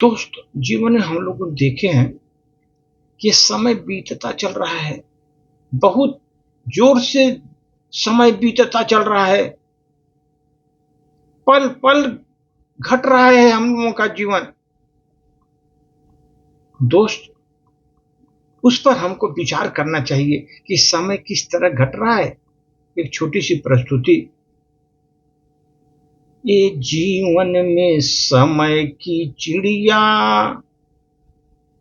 दोस्त, जीवन में हम लोग देखे हैं कि समय बीतता चल रहा है। बहुत जोर से समय बीतता चल रहा है। पल-पल घट रहा है हम लोगों का जीवन। दोस्त, उस पर हमको विचार करना चाहिए कि समय किस तरह घट रहा है। एक छोटी-सी प्रस्तुति। ये जीवन में समय की चिड़िया,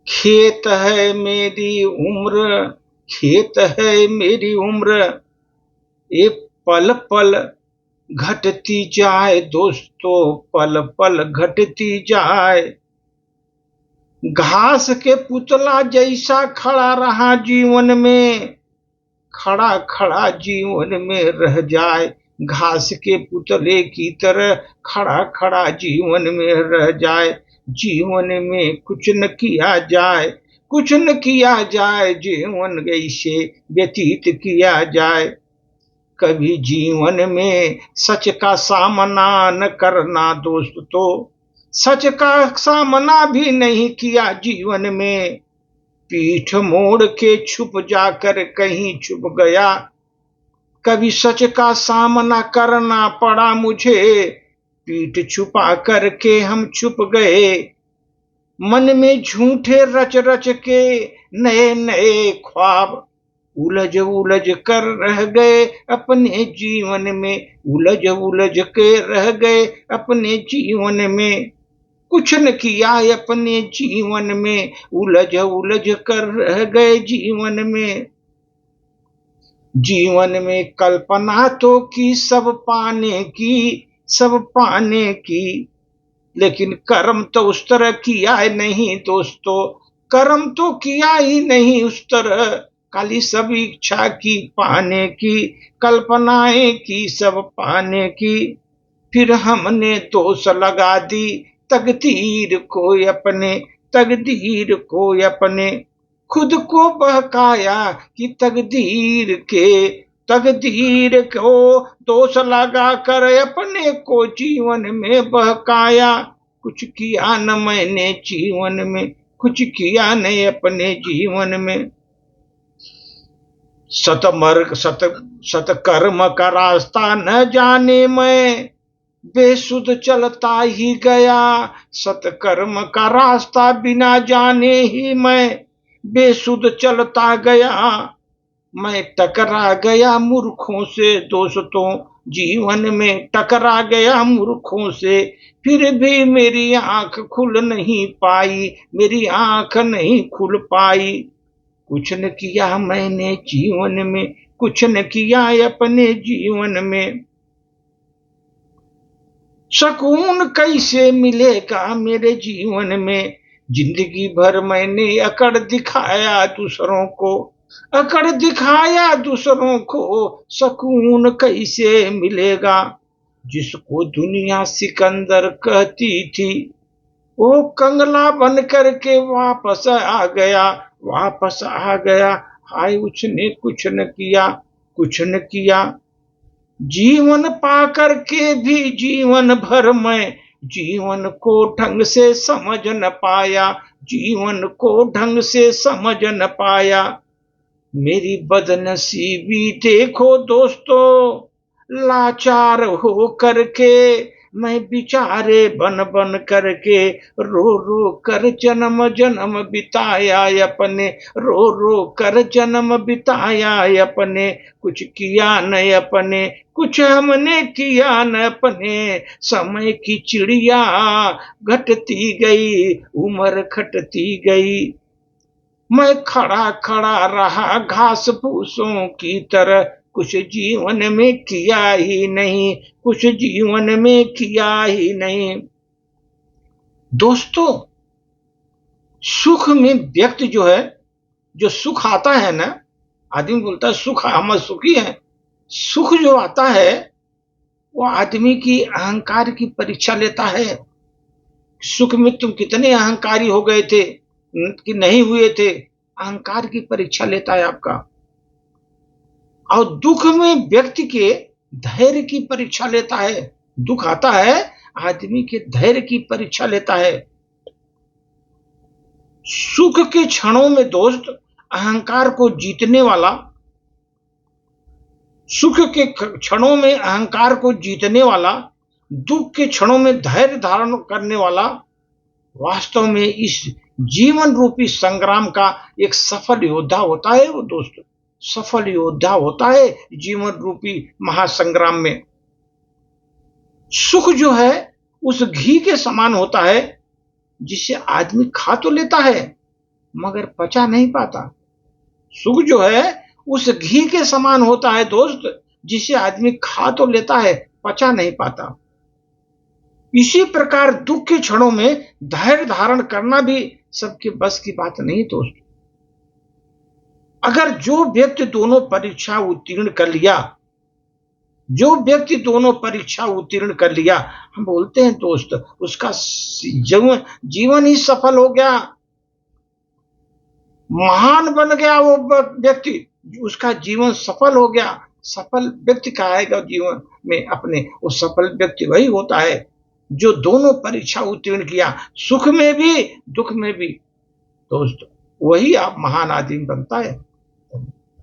खेत है मेरी उम्र, खेत है मेरी उम्र। ये पल-पल घटती जाए दोस्तों, पल-पल घटती जाए। घास के पुतला जैसा खड़ा रहा जीवन में, खड़ा-खड़ा जीवन में रह जाए। घास के पुतले की तरह खड़ा-खड़ा जीवन में रह जाए। जीवन में कुछ न किया जाए, कुछ न किया जाए, जीवन ऐसे व्यतीत किया जाए। कभी जीवन में सच का सामना न करना दोस्तों, सच का सामना भी नहीं किया जीवन में। पीठ मोड़ के छुप जाकर कहीं छुप गया। कभी सच का सामना करना पड़ा मुझे, पीठ छुपा करके हम छुप गए। मन में झूठे रच रच के नए नए ख्वाब उलझ उलझ कर रह गए अपने जीवन में, उलझ उलझ के रह गए अपने जीवन में। कुछ न किया अपने जीवन में, उलझ उलझ कर रह गए जीवन में। जीवन में कल्पना तो की सब पाने की, सब पाने की, लेकिन कर्म तो उस तरह किया है नहीं दोस्तों। कर्म तो किया ही नहीं उस तरह, खाली सब इच्छा की पाने की, कल्पनाएं की सब पाने की। फिर हमने दोष लगा दी तकदीर को अपने, तकदीर को अपने। खुद को बहकाया कि तकदीर को दोष लगा कर अपने को जीवन में बहकाया। कुछ किया न मैंने जीवन में, कुछ किया नहीं अपने जीवन में। सतकर्म का रास्ता न जाने मैं, बेसुध चलता ही गया। सतकर्म का रास्ता बिना जाने ही मैं बेसुध चलता गया। मैं टकरा गया मूर्खों से दोस्तों, जीवन में टकरा गया मूर्खों से। फिर भी मेरी आंख खुल नहीं पाई, मेरी आंख नहीं खुल पाई। कुछ न किया मैंने जीवन में, कुछ न किया अपने जीवन में। सुकून कैसे मिलेगा मेरे जीवन में, जिंदगी भर मैंने अकड़ दिखाया दूसरों को, अकड़ दिखाया दूसरों को। सुकून कैसे मिलेगा। जिसको दुनिया सिकंदर कहती थी, वो कंगला बन करके वापस आ गया, वापस आ गया। हाय उसने कुछ न किया, कुछ न किया। जीवन पा करके भी जीवन भर मैं जीवन को ढंग से समझ न पाया, जीवन को ढंग से समझ न पाया। मेरी बदनसीबी देखो दोस्तों, लाचार हो करके मैं बिचारे बन बन करके रो रो कर जन्म जन्म बिताया अपने, रो रो कर जन्म बिताया अपने। कुछ किया न अपने, कुछ हमने किया न अपने। समय की चिड़िया घटती गई, उम्र खटती गई। मैं खड़ा खड़ा रहा घास फूसों की तरह, कुछ जीवन में किया ही नहीं, कुछ जीवन में किया ही नहीं। दोस्तों, सुख में व्यक्ति जो है, जो सुख आता है ना, आदमी बोलता है सुख हम सुखी हैं। सुख जो आता है वो आदमी की अहंकार की परीक्षा लेता है। सुख में तुम कितने अहंकारी हो गए थे कि नहीं हुए थे, अहंकार की परीक्षा लेता है आपका। और दुख में व्यक्ति के धैर्य की परीक्षा लेता है। दुख आता है, आदमी के धैर्य की परीक्षा लेता है। सुख के क्षणों में दोस्त अहंकार को जीतने वाला, सुख के क्षणों में अहंकार को जीतने वाला, दुख के क्षणों में धैर्य धारण करने वाला, वास्तव में इस जीवन रूपी संग्राम का एक सफल योद्धा होता है। वो दोस्त सफल योद्धा होता है जीवन रूपी महासंग्राम में। सुख जो है उस घी के समान होता है जिसे आदमी खा तो लेता है मगर पचा नहीं पाता। सुख जो है उस घी के समान होता है दोस्त, जिसे आदमी खा तो लेता है, पचा नहीं पाता। इसी प्रकार दुख के क्षणों में धैर्य धारण करना भी सबके बस की बात नहीं दोस्त। अगर जो व्यक्ति दोनों परीक्षा उत्तीर्ण कर लिया, जो व्यक्ति दोनों परीक्षा उत्तीर्ण कर लिया, हम बोलते हैं दोस्त उसका जीवन ही सफल हो गया, महान बन गया वो व्यक्ति, उसका जीवन सफल हो गया। सफल व्यक्ति कहाएगा जीवन में अपने, वो सफल व्यक्ति वही होता है जो दोनों परीक्षा उत्तीर्ण किया, सुख में भी दुख में भी दोस्त, वही आप महान आदमी बनता है।